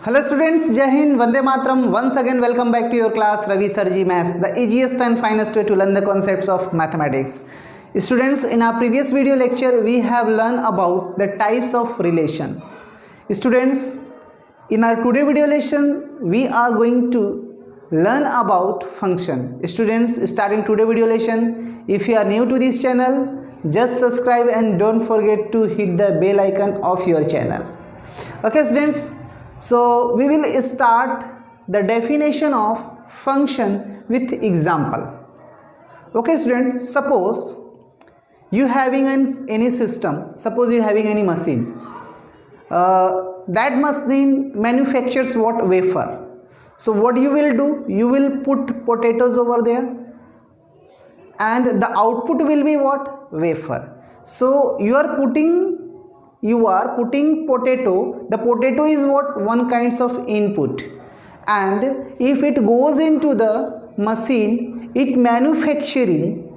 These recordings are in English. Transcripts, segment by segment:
Hello students, Jai Hind, Vande Mataram. Once again welcome back to your class Ravisirjee Maths, the easiest and finest way to learn the concepts of mathematics. Students, in our previous video lecture we have learned about the types of relation. Students, in our today video lesson we are going to learn about function. Students, starting today video lesson, if you are new to this channel, just subscribe and don't forget to hit the bell icon of your channel. Okay students, so we will start the definition of function with example. Okay students, suppose you having any system, suppose you having any machine, that machine manufactures what? Wafer. So what you will do, you will put potatoes over there and the output will be what? Wafer. So you are putting potato. The potato is what? One kinds of input, and if it goes into the machine, it manufacturing,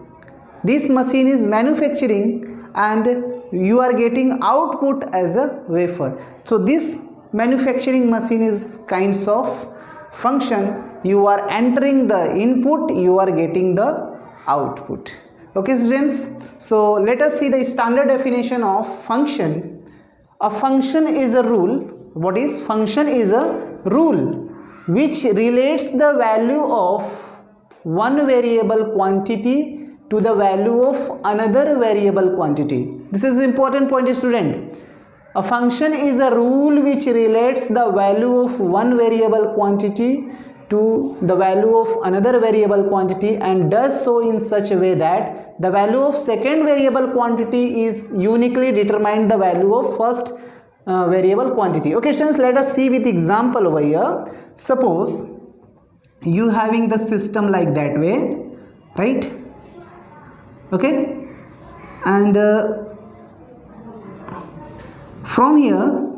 this machine is manufacturing and you are getting output as a wafer. So this manufacturing machine is kinds of function. You are entering the input, you are getting the output. Okay students, so let us see the standard definition of function. A function is a rule. What is function? Is a rule which relates the value of one variable quantity to the value of another variable quantity. This is important point, student. A function is a rule which relates the value of one variable quantity to the value of another variable quantity and does so in such a way that the value of second variable quantity is uniquely determined the value of first variable quantity. Okay students, let us see with example over here. Suppose you having the system like that way, right? Okay, and from here,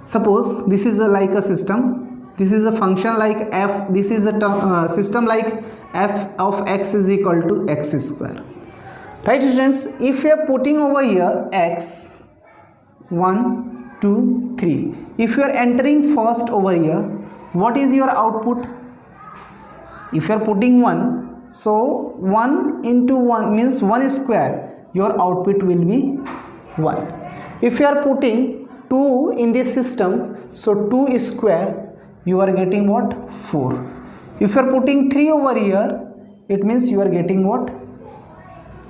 suppose this is like a system, this is a function like f, this is a system like f of x is equal to x square, right students? If you are putting over here x 1 2 3, if you are entering first over here, what is your output? If you are putting 1, so 1 into 1 means 1 square, your output will be 1. If you are putting 2 in this system, so 2 square, you are getting what? 4. If you are putting 3 over here, it means you are getting what?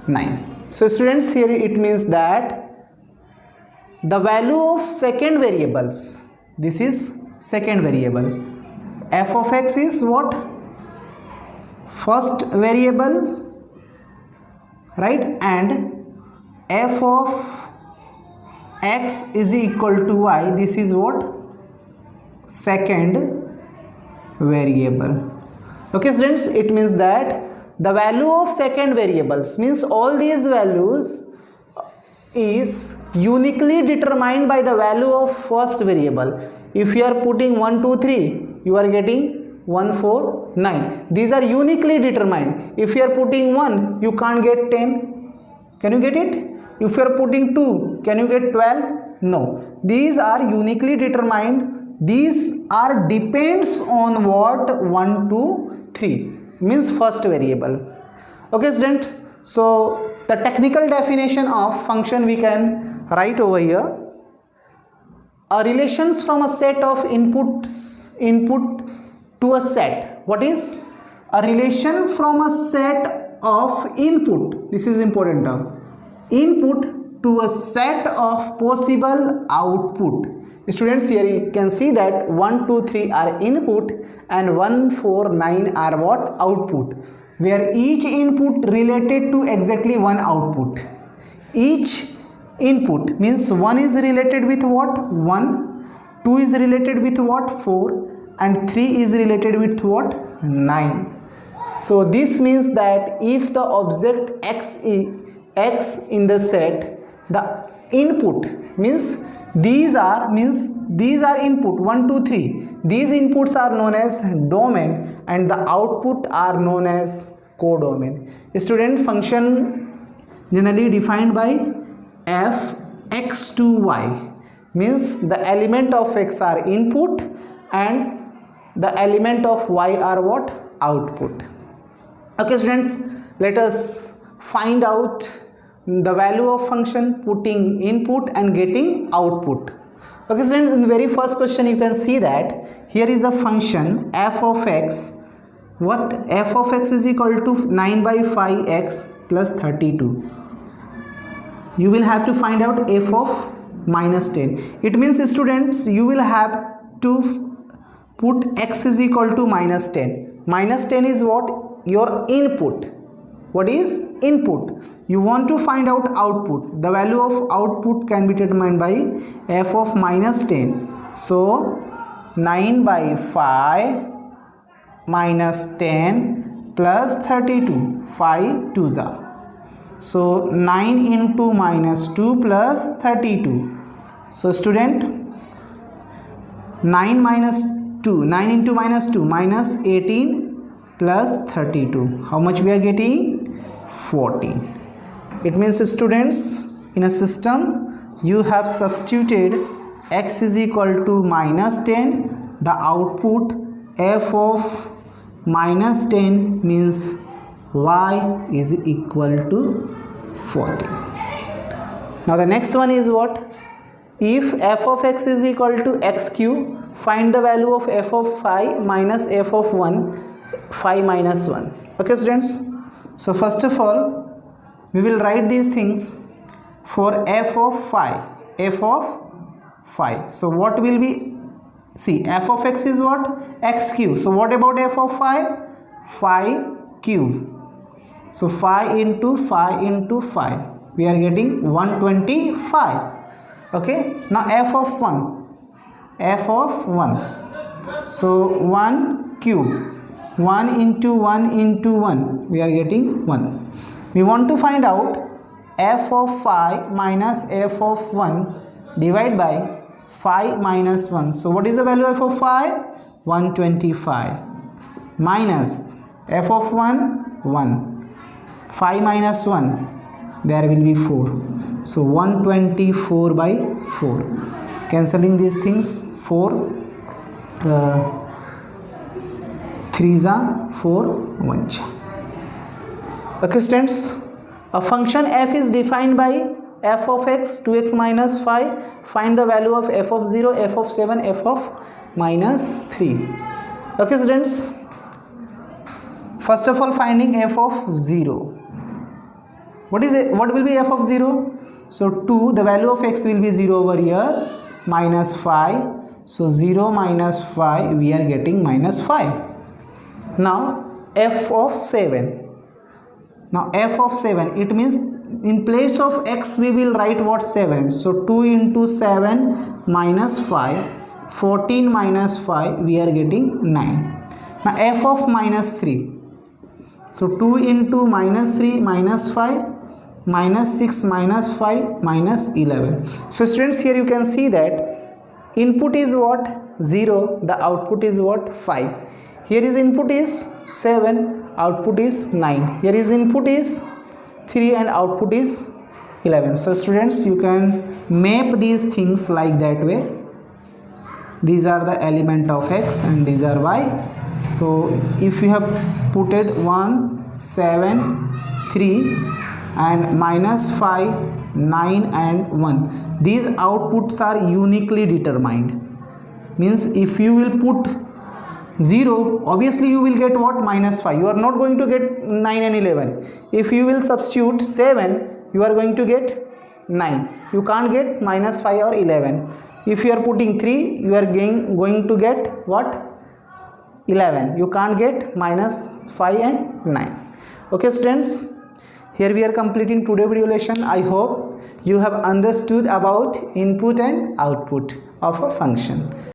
9. So students, here it means that the value of second variables, this is second variable, f of x is what? First variable, right? And f of x is equal to y, this is what? Second variable. Okay students, it means that the value of second variables means all these values is uniquely determined by the value of first variable. If you are putting 1 2 3, you are getting 1 4 9. These are uniquely determined. If you are putting 1, you can't get 10. Can you get it? If you are putting 2, can you get 12? No. These are uniquely determined. These are depends on what? 1 2 3 means first variable. Okay student, so the technical definition of function we can write over here. A relations from a set of input to a set. What is a relation from a set of input? This is important term. Input to a set of possible output. Students, here you can see that 1 2 3 are input and 1 4 9 are what? Output, where each input related to exactly one output. Each input means 1 is related with what? 1, 2 is related with what? 4, and 3 is related with what? 9. So this means that if the object x in the set, the input means these are input 1 2 3, these inputs are known as domain and the output are known as codomain. Student, function generally defined by f x to y, means the element of x are input and the element of y are what? Output. Okay students, let us find out the value of function putting input and getting output. Okay students, in the very first question you can see that here is the function f of x. What? F of x is equal to 9 by 5x plus 32. You will have to find out f of minus 10. It means students, you will have to put x is equal to minus 10. Minus 10 is what? Your input. What is input? You want to find out output. The value of output can be determined by f of minus 10. So 9 by 5 minus 10 plus 32. 5 2s are. So 9 into minus 2 plus 32. So student, 9 minus 2, 9 into minus 2, minus 18 plus 32. How much we are getting? 14. It means students, in a system you have substituted x is equal to minus 10. The output f of minus 10 means y is equal to 14. Now the next one is what? If f of x is equal to x cube, find the value of f of 5 minus f of 1, 5 minus 1. Okay students, so first of all we will write these things for f of 5. F of 5. So what will be? See, f of x is what? X cube. So what about f of 5? 5 cube. So 5 into 5 into 5. We are getting 125. Okay. Now f of 1. F of 1. So 1 cube. 1 into 1 into 1. We are getting 1. We want to find out f of 5 minus f of 1 divided by 5 minus 1. So what is the value of 5? 125. Minus f of 1, 1. 5 minus 1, there will be 4. So 124 by 4. Cancelling these things, 4 3s are 4 1s. Okay students, a function f is defined by f of x 2x minus 5. Find the value of f of 0, f of 7, f of minus 3. Okay students, first of all finding f of 0. What is it? What will be f of 0? So 2, the value of x will be 0 over here, minus 5. So 0 minus 5, we are getting minus 5. Now f of 7. Now f of 7, it means in place of x we will write what? 7. So 2 into 7 minus 5, 14 minus 5, we are getting 9. Now f of minus 3. So 2 into minus 3 minus 5, minus 6 minus 5 minus 11. So students, here you can see that input is what? 0. The output is what? 5. Here is input is 7. Output is 9. Here is input is 3 and output is 11. So students, you can map these things like that way. These are the element of x and these are y. So if you have put it 1, 7, 3 and minus 5, 9 and 1, these outputs are uniquely determined. Means if you will put 0, obviously you will get what? Minus 5. You are not going to get 9 and 11. If you will substitute 7, you are going to get 9. You can't get minus 5 or 11. If you are putting 3, you are going to get what? 11. You can't get minus 5 and 9. Okay students, here we are completing today's video lesson. I hope you have understood about input and output of a function.